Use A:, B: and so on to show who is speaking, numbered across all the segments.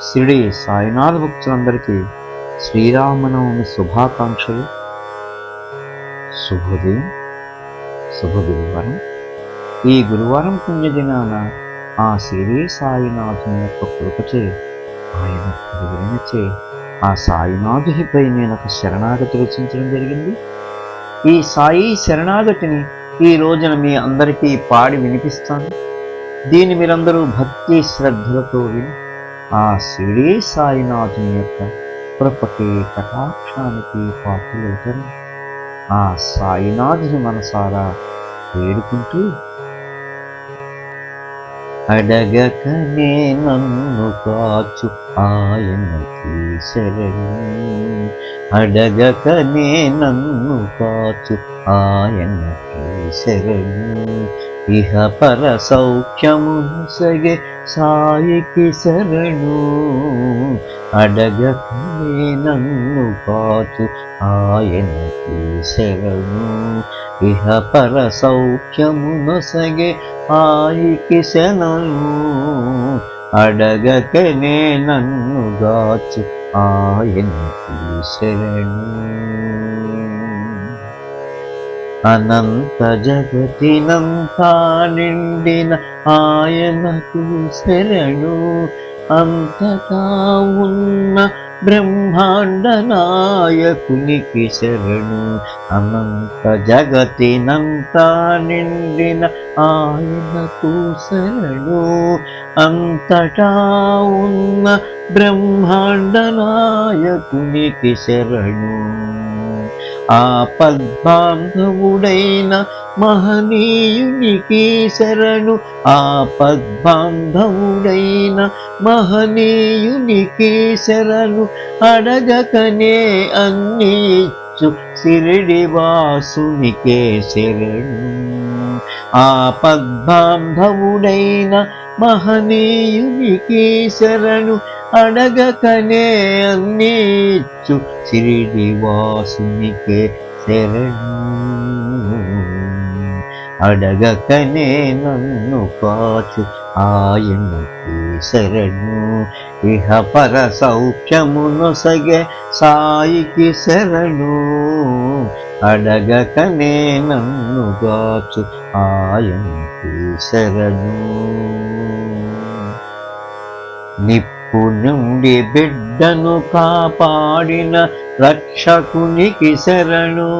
A: షిరిడి సాయినాథ భక్తులందరికీ శ్రీరామనవమి శుభాకాంక్షలు. శుభోదయం, శుభ గురువారం. ఈ గురువారం పుణ్యదినాన ఆ షిరిడి సాయినాథుని యొక్క కృపచే, ఆయన కరుణచే ఆ సాయినాథునిపై నేను ఒక శరణాగతి రచించడం జరిగింది. ఈ సాయి శరణాగతిని ఈ రోజున మీ అందరికీ పాడి వినిపిస్తాను. దీన్ని మీరందరూ భక్తి శ్రద్ధలతో విని ఆ షిరిడి సాయినాథుని యొక్క కృపకి, కటాక్షానికి పాత్రలవుతారు. ఆ సాయినాథుని మనసారా వేడుకుంటూ, అడగకనే నన్ను కాచు ఆయనకి శరణు, అడగకనే నన్ను కాచు ఆయనకి శరణు, ఇహ పర సౌఖ్యము సగే సాయికి శరణు, అడగకనే నన్ను కాచు ఆయనకి శరణు, ఇహ పర సౌఖ్యము సగే సాయికి శరణు, అడగకనే నన్ను గాచు ఆయనకి శరణు. అనంత జగతినంతా నిండిన ఆయనకు శరణు, అంతటా ఉన్న బ్రహ్మాండ నాయకునికి శరణు, అనంత జగతినంతా నిండిన ఆయనకు శరణు, అంతటా ఉన్న బ్రహ్మాండ నాయకునికి శరణు, ఆపద్బాంధవుడైన మహనీయునికి శరణు, ఆపద్బాంధవుడైన మహనీయునికి శరణు, అడగకనే అన్ని ఇచ్చు షిరిడి వాసునికే శరణు, ఆపద్బాంధవుడైన మహనీయునికి శరణు, అడగకనే అన్ని ఇచ్చు షిరిడి వాసునికే శరణు, అడగకనే నన్ను కాచు ఆయనకి శరణు, ఇహ పర సౌఖ్యమును సగే సాయికి శరణు, అడగకనే నన్ను కాచు ఆయనకి శరణు. నిప్పు నుండి బిడ్డను కాపాడిన రక్షకునికి శరణు,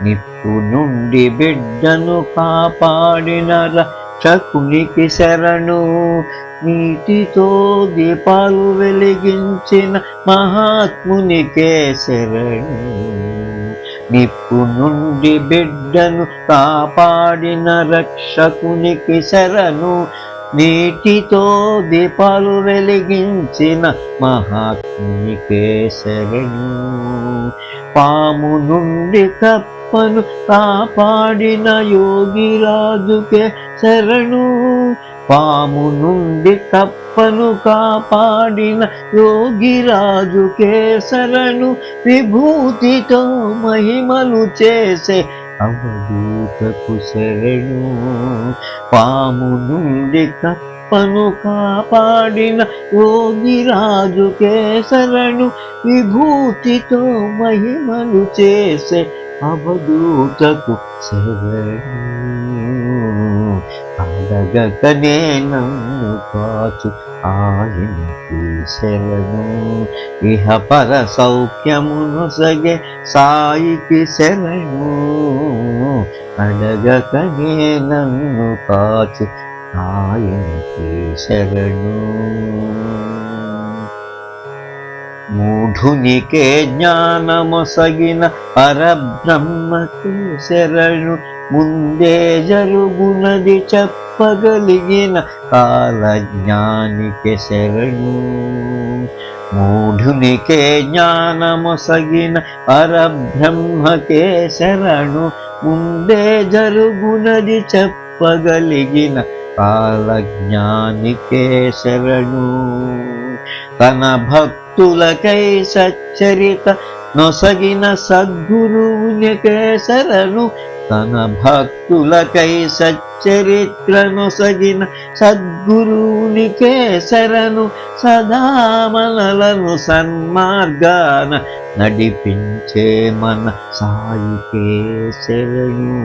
A: నిప్పు నుండి బిడ్డను కాపాడిన రక్షకునికి శరణు, నీటితో దీపాలు వెలిగించిన మహాత్మునికే శరణు, నిప్పు నుండి బిడ్డను కాపాడిన రక్షకునికి శరణు, నీటితో దీపాలు వెలిగించిన మహాత్మునికే శరణు, పాము నుండి కప్పను కాపాడిన యోగిరాజుకే శరణు, పాము నుండి కప్పను కాపాడిన యోగిరాజుకే శరణు, విభూతితో మహిమలు చేసే అవధూతకు శరణు, పాము నుండి కప్పను కాపాడిన యోగిరాజుకే శరణు, విభూతితో మహిమలు చేసే అవధూతకు శరణు, అడగకనే నన్ను కాచు ఆయనకి శరణు, ఇహ పర సౌఖ్యమును సగే సాయికి శరణు, అడగకనే నన్ను కాచు ఆయనకి శరణు. మూఢునికే జ్ఞానమొసగిన పరబ్రహ్మకు శరణు, ముందే జరుగునది చెప్పగలిగిన కాలజ్ఞానికి శరణు, మూఢునికే జ్ఞానమొసగిన పరబ్రహ్మకే శరణు, ముందే జరుగునది చెప్పగలిగిన కాలజ్ఞానికే శరణు, తన భక్తులకై సచ్చరిత నొసగిన సద్గురువునికే శరణు, తన భక్తులకై సచ్చరిత్రనొసగిన సద్గురువునికే శరణు, సదా మనలను సన్మార్గాన నడిపించే మన సాయికే శరణు.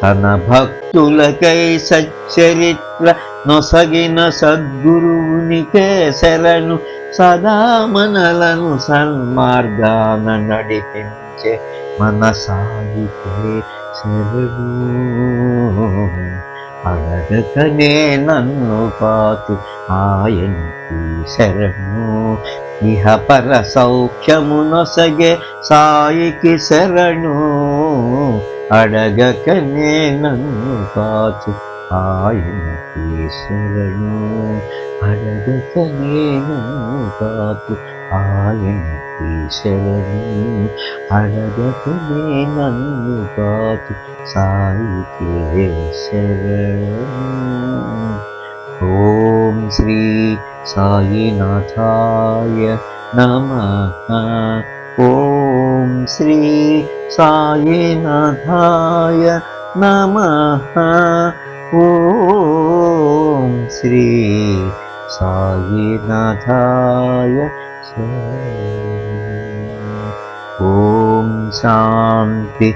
A: తన భక్తులకై సచ్చరిత్ర నొసగిన సద్గురువునికే శరణు, సదా మనలను సన్మార్గాన నడిపించే మన సాయికే శరణు. అడగకనే నన్ను పాతు ఆయనకి శరణు, ఇహపర సౌఖ్యమునొసగే సాయికి శరణు. అడగకనే నన్ను పాతు ఆయనకి శరణు, అడగకనే నన్ను పాతు ఆయనకి శరణు, అడగకనే నన్ను పాతు సాయికి శరణు. ఓం శ్రీ సాయినాథాయ నమః. ఓం శ్రీ సాయినాథాయ నమః. ఓం శ్రీ సాయినాథాయ ఓం శాంతి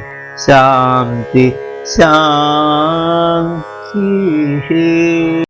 A: శాంతి శాంతి.